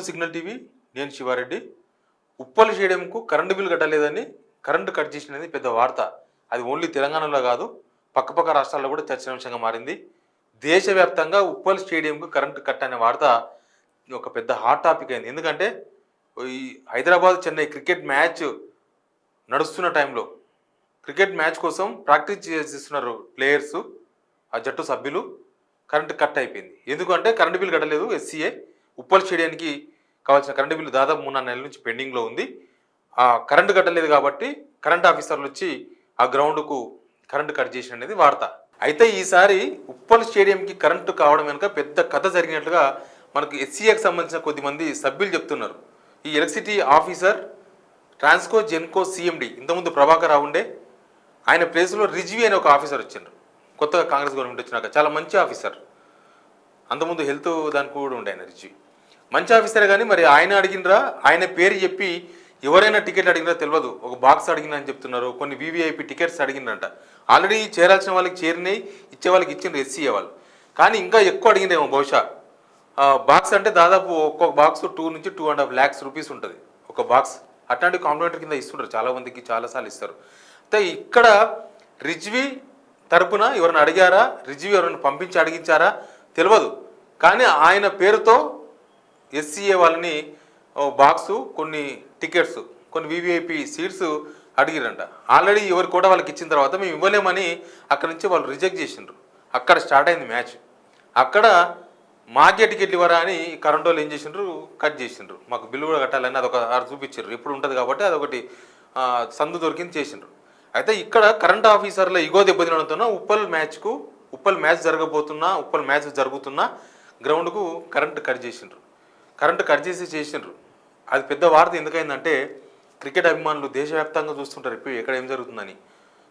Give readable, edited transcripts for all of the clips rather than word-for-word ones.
Welcome to signal TV. నేను Sivareddy. Uppal స్టేడియంకు current bill కట్టలేదని current cut చేసినది పెద్ద వార్త. అది ఓన్లీ తెలంగాణలో కాదు, పక్కపక్క రాష్ట్రాల్లో కూడా చర్చనీయాంశంగా మారింది. దేశవ్యాప్తంగా ఉప్పల్ స్టేడియంకు కరెంటు కట్ అనే వార్త ఒక పెద్ద హాట్ టాపిక్ అయింది. ఎందుకంటే ఈ హైదరాబాద్ చెన్నై క్రికెట్ మ్యాచ్ నడుస్తున్న టైంలో క్రికెట్ మ్యాచ్ కోసం ప్రాక్టీస్ చేస్తున్నారు ప్లేయర్స్, ఆ జట్టు సభ్యులు. కరెంటు కట్ అయిపోయింది. ఎందుకంటే కరెంటు బిల్లు కట్టలేదు ఎస్సీఏ. ఉప్పల్ స్టేడియానికి కావాల్సిన కరెంటు బిల్లు దాదాపు 3-4 నెలల నుంచి పెండింగ్లో ఉంది. ఆ కరెంటు కట్టలేదు కాబట్టి కరెంట్ ఆఫీసర్లు వచ్చి ఆ గ్రౌండ్కు కరెంటు కట్ చేసిన అనేది వార్త. అయితే ఈసారి ఉప్పల్ స్టేడియంకి కరెంటు కావడం వెనుక పెద్ద కథ జరిగినట్లుగా మనకు ఎస్సీఏకి సంబంధించిన కొద్దిమంది సభ్యులు చెప్తున్నారు. ఈ electricity officer Transco Genco CMD ఇంతకుముందు ప్రభాకర్ రావు ఉండే, ఆయన ప్లేస్లో రిజ్వీ అనే ఒక ఆఫీసర్ వచ్చిండ్రు. కొత్తగా కాంగ్రెస్ గవర్నమెంట్ వచ్చినాక చాలా మంచి ఆఫీసర్. అంతకుముందు హెల్త్ దానికి కూడా ఉండే ఆయన రిజ్వీ. మంచి ఆఫీసరే కానీ మరి ఆయన అడిగినరా, ఆయన పేరు చెప్పి ఎవరైనా టికెట్ అడిగినా తెలియదు. ఒక బాక్స్ అడిగినా అని చెప్తున్నారు. కొన్ని వీవీఐపీ టికెట్స్ అడిగినారంట. ఆల్రెడీ చేరాల్సిన వాళ్ళకి చేరినాయి, ఇచ్చే వాళ్ళకి ఇచ్చిండ్రు ఎస్సీఏ వాళ్ళు. కానీ ఇంకా ఎక్కువ అడిగినారేమో బహుశా. బాక్స్ అంటే దాదాపు ఒక్కొక్క బాక్స్ 2 నుంచి 2.5 lakhs రూపీస్ ఉంటుంది ఒక బాక్స్. అట్లాంటి కాంప్లిమెంటరీ కింద ఇస్తుంటారు, చాలామందికి చాలాసార్లు ఇస్తారు. అయితే ఇక్కడ రిజ్వీ తరపున ఎవరైనా అడిగారా, రిజ్వీ ఎవరైనా పంపించి అడిగించారా తెలియదు. కానీ ఆయన పేరుతో ఎస్సీఏ వాళ్ళని బాక్సు, కొన్ని టికెట్స్, కొన్ని వీవీఐపీ సీట్స్ అడిగిరంట. ఆల్రెడీ ఎవరి కూడా వాళ్ళకి ఇచ్చిన తర్వాత మేము ఇవ్వలేమని అక్కడి నుంచి వాళ్ళు రిజెక్ట్ చేసిండ్రు. అక్కడ స్టార్ట్ అయింది మ్యాచ్. అక్కడ మాకే టికెట్లు ఇవ్వరా అని కరెంట్ వాళ్ళు ఏం చేసిండ్రు, కట్ చేసిండ్రు. మాకు బిల్లు కూడా కట్టాలని అదొక చూపించారు. ఎప్పుడు ఉంటుంది కాబట్టి అదొకటి సందు దొరికింది చేసిండ్రు. అయితే ఇక్కడ కరెంట్ ఆఫీసర్ల ఇగో దెబ్బతినడంతో ఉప్పల్ మ్యాచ్ ఉప్పల్ మ్యాచ్ జరుగుతున్న గ్రౌండ్కు కరెంటు కట్ చేసిండ్రు. కరెంటు కట్ చేసిండ్రు. అది పెద్ద వార్త ఎందుకైందంటే క్రికెట్ అభిమానులు దేశవ్యాప్తంగా చూస్తుంటారు ఇప్పుడు ఎక్కడ ఏం జరుగుతుందని.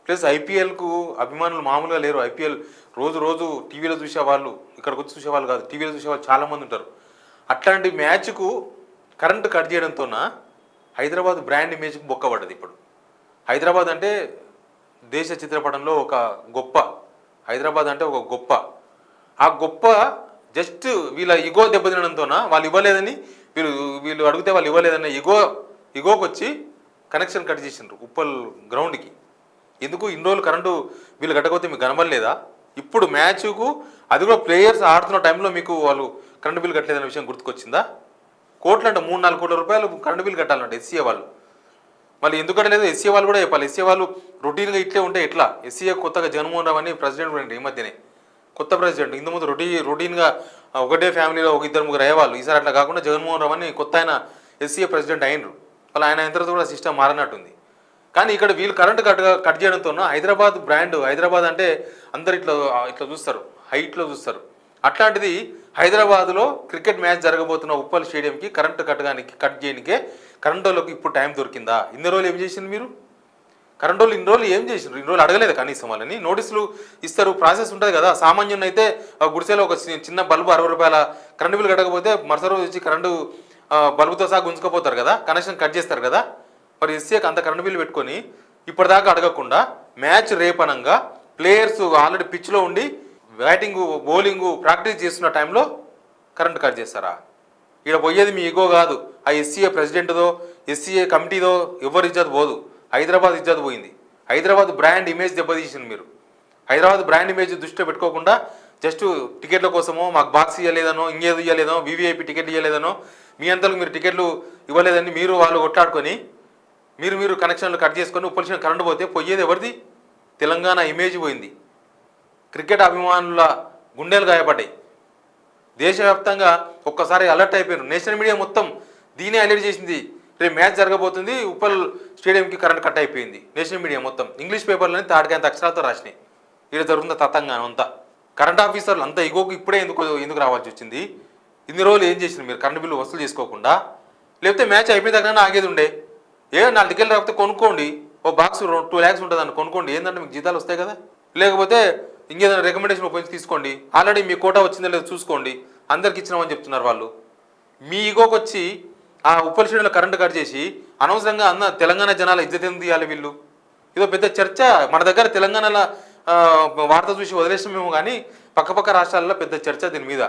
ప్లస్ ఐపీఎల్కు అభిమానులు మామూలుగా లేరు. ఐపీఎల్ రోజు టీవీలో చూసేవాళ్ళు, ఇక్కడికి వచ్చి చూసేవాళ్ళు కాదు, టీవీలో చూసేవాళ్ళు చాలామంది ఉంటారు. అట్లాంటి మ్యాచ్కు కరెంటు కట్ చేయడంతో హైదరాబాద్ బ్రాండ్ ఇమేజ్కి బొక్కబడ్డది. ఇప్పుడు హైదరాబాద్ అంటే దేశ చిత్రపటంలో ఒక గొప్ప, హైదరాబాద్ అంటే ఒక గొప్ప. ఆ గొప్ప జస్ట్ వీళ్ళ ఇగో దెబ్బతినడంతో వాళ్ళు ఇవ్వలేదని, వీళ్ళు అడిగితే వాళ్ళు ఇవ్వలేదన్న ఇగోకి వచ్చి కనెక్షన్ కట్ చేసిండ్రు ఉప్పల్ గ్రౌండ్కి. ఎందుకు ఇన్ని రోజులు కరెంటు వీళ్ళు కట్టకపోతే మీకు కనబడలేదా? ఇప్పుడు మ్యాచ్కు అది కూడా ప్లేయర్స్ ఆడుతున్న టైంలో మీకు వాళ్ళు కరెంటు బిల్లు కట్టలేదన్న విషయం గుర్తుకొచ్చిందా? కోట్లు అంటే 3-4 కోట్ల రూపాయలు కరెంటు బిల్లు కట్టాలంట ఎస్సీఏ వాళ్ళు. మళ్ళీ ఎందుకు కట్టలేదు ఎస్సీఏ వాళ్ళు కూడా చెప్పాలి. ఎస్సీఏ వాళ్ళు రొటీన్గా ఇట్లే ఉంటే ఎట్లా? ఎస్సీఏ కొత్తగా జగన్మోహన్ రావు అని ప్రెసిడెంట్ కూడా ఈ మధ్యనే కొత్త ప్రెసిడెంట్. ఇంతకుముందు రొటీన్గా ఒకటే ఫ్యామిలీలో ఒక 2-3 అయ్యేవాళ్ళు. ఈసారి అట్లా కాకుండా జగన్మోహన్ రావు అని కొత్త ఆయన ఎస్సీఏ ప్రెసిడెంట్ అయినరు. వాళ్ళు ఆయన అయిన తర్వాత కూడా సిస్టమ్ మారినట్టుంది. కానీ ఇక్కడ వీళ్ళు కరెంటు కట్ చేయడంతో హైదరాబాద్ బ్రాండ్, హైదరాబాద్ అంటే అందరు ఇట్లా చూస్తారు, హైట్లో చూస్తారు. అట్లాంటిది హైదరాబాద్లో క్రికెట్ మ్యాచ్ జరగబోతున్న ఉప్పల్ స్టేడియంకి కరెంటు కట్ చేయడానికే కరెంటు వాళ్ళకి ఇప్పుడు టైం దొరికిందా? ఇన్ని రోజులు ఏం చేసింది మీరు? కరెంట్ వాళ్ళు ఇన్ని రోజులు ఏం చేసిండ్రు? ఇన్ని రోజులు అడగలేదు కనీసం వాళ్ళని. నోటీసులు ఇస్తారు, ప్రాసెస్ ఉంటుంది కదా. సామాన్యుని అయితే గుడిసెలో ఒక చిన్న బల్బు 60 రూపాయల కరెంటు బిల్లు కట్టకపోతే మరుసటి రోజు వచ్చి కరెంటు బల్బుతో సహా గుంజుకపోతారు కదా, కనెక్షన్ కట్ చేస్తారు కదా. మరి ఎస్సీకి అంత కరెంటు బిల్లు పెట్టుకొని ఇప్పటిదాకా అడగకుండా మ్యాచ్ రేపనంగా ప్లేయర్స్ ఆల్రెడీ పిచ్లో ఉండి బ్యాటింగు బౌలింగు ప్రాక్టీస్ చేస్తున్న టైంలో కరెంటు కట్ చేస్తారా? ఇక్కడ పోయేది మీ ఇగో కాదు, ఆ ఎస్సీఏ ప్రెసిడెంట్దో ఎస్సీఏ కమిటీదో ఎవరు ఇజ్జత్ పోదు, హైదరాబాద్ ఇజ్జత్ పోయింది. హైదరాబాద్ బ్రాండ్ ఇమేజ్ దెబ్బతీసింది మీరు. హైదరాబాద్ బ్రాండ్ ఇమేజ్ దృష్టిలో పెట్టుకోకుండా జస్ట్ టికెట్ల కోసమో, మాకు బాక్స్ ఇవ్వలేదనో, ఇంకేదో ఇవ్వలేదనో, వీవీఐపీ టికెట్ ఇవ్వలేదనో, మీ అంతలకు మీరు టికెట్లు ఇవ్వలేదని మీరు వాళ్ళు కొట్లాడుకొని మీరు కనెక్షన్లు కట్ చేసుకొని ఉప్పల్ కరెంటు పోతే పోయేది ఎవరిది? తెలంగాణ ఇమేజ్ పోయింది. క్రికెట్ అభిమానుల గుండెలు గాయపడ్డాయి. దేశవ్యాప్తంగా ఒక్కసారి అలర్ట్ అయిపోయారు. నేషనల్ మీడియా మొత్తం దీనే అలర్ట్ చేసింది. రేపు మ్యాచ్ జరగబోతుంది, ఉప్పల్ స్టేడియంకి కరెంట్ కట్ అయిపోయింది. నేషనల్ మీడియా మొత్తం ఇంగ్లీష్ పేపర్లని తాటికాంత అక్షరాలతో రాసినాయి. ఇక్కడ జరుగుతున్న తతంగానం అంతా. కరెంట్ ఆఫీసర్లు అంతా ఇగోకు ఇప్పుడే ఎందుకు రావాల్సి వచ్చింది? ఇన్ని రోజులు ఏం చేసింది మీరు? కరెంట్ బిల్లు వసూలు చేసుకోకుండా, లేకపోతే మ్యాచ్ అయిపోయిన దగ్గర ఆగేది ఉండే. 4 టికెట్లు రాకపోతే కొనుక్కోండి, ఓ బాక్స్ 2 lakhs ఉంటుంది అని కొనుక్కోండి. ఏంటంటే మీకు జీతాలు వస్తాయి కదా. లేకపోతే ఇంకేదైనా రికమెండేషన్ ఉపయోగించి తీసుకోండి. ఆల్రెడీ మీ కోటా వచ్చిందో లేదో చూసుకోండి. అందరికి ఇచ్చినామని చెప్తున్నారు వాళ్ళు. మీ ఈగోకి వచ్చి ఆ ఉప్పల్ స్టేడియంలో కరెంటు కట్ చేసి అనవసరంగా తెలంగాణ జనాల ఇజ్జత్ ఎందుకు తీయాలి వీళ్ళు? ఇదో పెద్ద చర్చ. మన దగ్గర తెలంగాణలో వార్త చూసి వదిలేసామేమో కానీ పక్కపక్క రాష్ట్రాల్లో పెద్ద చర్చ దీని మీద.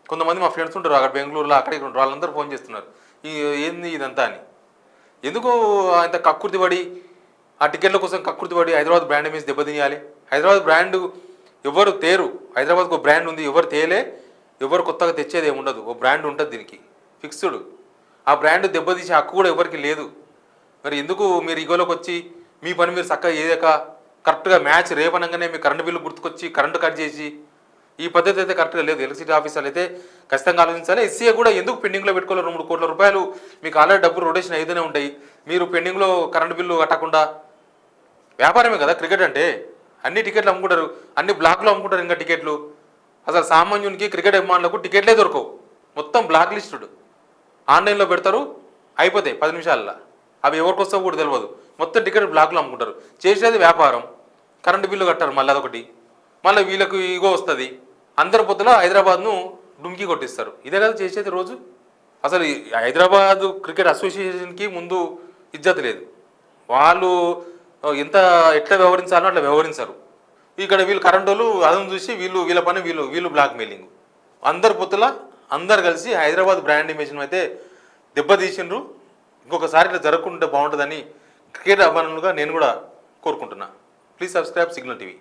కొంతమంది మా ఫ్రెండ్స్ ఉంటారు అక్కడ బెంగళూరులో అక్కడ ఇక్కడ ఉంటారు, వాళ్ళందరూ ఫోన్ చేస్తున్నారు ఈ ఏంది ఇదంతా అని. ఎందుకు అంత కక్కుర్తి పడి ఆ టికెట్ల కోసం కక్కుర్తి పడి హైదరాబాద్ బ్రాండ్ ఇమేజ్ దెబ్బతినేయాలి? హైదరాబాద్ బ్రాండ్ ఎవరు తేరు, హైదరాబాద్కి ఒక బ్రాండ్ ఉంది, ఎవరు తేలే, ఎవరు కొత్తగా తెచ్చేది ఏమి ఉండదు, ఓ బ్రాండ్ ఉంటుంది దీనికి ఫిక్స్డ్. ఆ బ్రాండ్ దెబ్బతీసే హక్కు కూడా ఎవరికి లేదు. మరి ఎందుకు మీరు ఈగోలోకి వచ్చి మీ పని మీరు చక్కగా చేయక కరెక్ట్గా మ్యాచ్ రేపనంగానే మీ కరెంటు బిల్లు గుర్తుకొచ్చి కరెంటు కట్ చేసి ఈ పద్ధతి అయితే కరెక్ట్గా లేదు. ఎలక్ట్రిసిటీ ఆఫీసర్లు అయితే ఖచ్చితంగా ఆలోచించాలి. ఎస్సీఏ కూడా ఎందుకు పెండింగ్లో పెట్టుకోవాలి? 2-3 కోట్ల రూపాయలు మీకు ఆల్రెడీ డబ్బులు రొటేషన్ అయితేనే ఉంటాయి, మీరు పెండింగ్లో కరెంటు బిల్లు కట్టకుండా. వ్యాపారమే కదా క్రికెట్ అంటే, అన్ని టికెట్లు అమ్ముకుంటారు, అన్ని బ్లాక్లో అమ్ముకుంటారు. ఇంకా టికెట్లు అసలు సామాన్యునికి క్రికెట్ అభిమానులకు టికెట్లే దొరకవు, మొత్తం బ్లాక్ లిస్టుడ్. ఆన్లైన్లో పెడతారు, అయిపోతాయి 10 నిమిషాల్లో. అవి ఎవరికి వస్తావో కూడా తెలియదు, మొత్తం టికెట్ బ్లాక్లో అమ్ముకుంటారు. చేసేది వ్యాపారం, కరెంటు బిల్లు కట్టారు, మళ్ళీ అదొకటి, మళ్ళీ వీళ్ళకు ఈగో వస్తుంది. అందరి పొద్దుల హైదరాబాద్ను డుమ్కి కొట్టిస్తారు. ఇదే కదా చేసేది రోజు. అసలు హైదరాబాద్ క్రికెట్ అసోసియేషన్కి ముందు ఇజ్జత్ లేదు, వాళ్ళు ఎంత ఎట్లా వ్యవహరించాలో అట్లా వ్యవహరించారు. ఇక్కడ వీళ్ళు కరెంట్ వాళ్ళు అదను చూసి వీళ్ళ పని వీళ్ళు బ్లాక్ మెయిలింగ్. అందరు పొత్తుల అందరు కలిసి హైదరాబాద్ బ్రాండ్ ఇమేజ్ను అయితే దెబ్బతీసిండ్రు. ఇంకొకసారి ఇట్లా జరగకుంటే బాగుంటుందని క్రికెట్ అభిమానులుగా నేను కూడా కోరుకుంటున్నా. Please subscribe signal TV.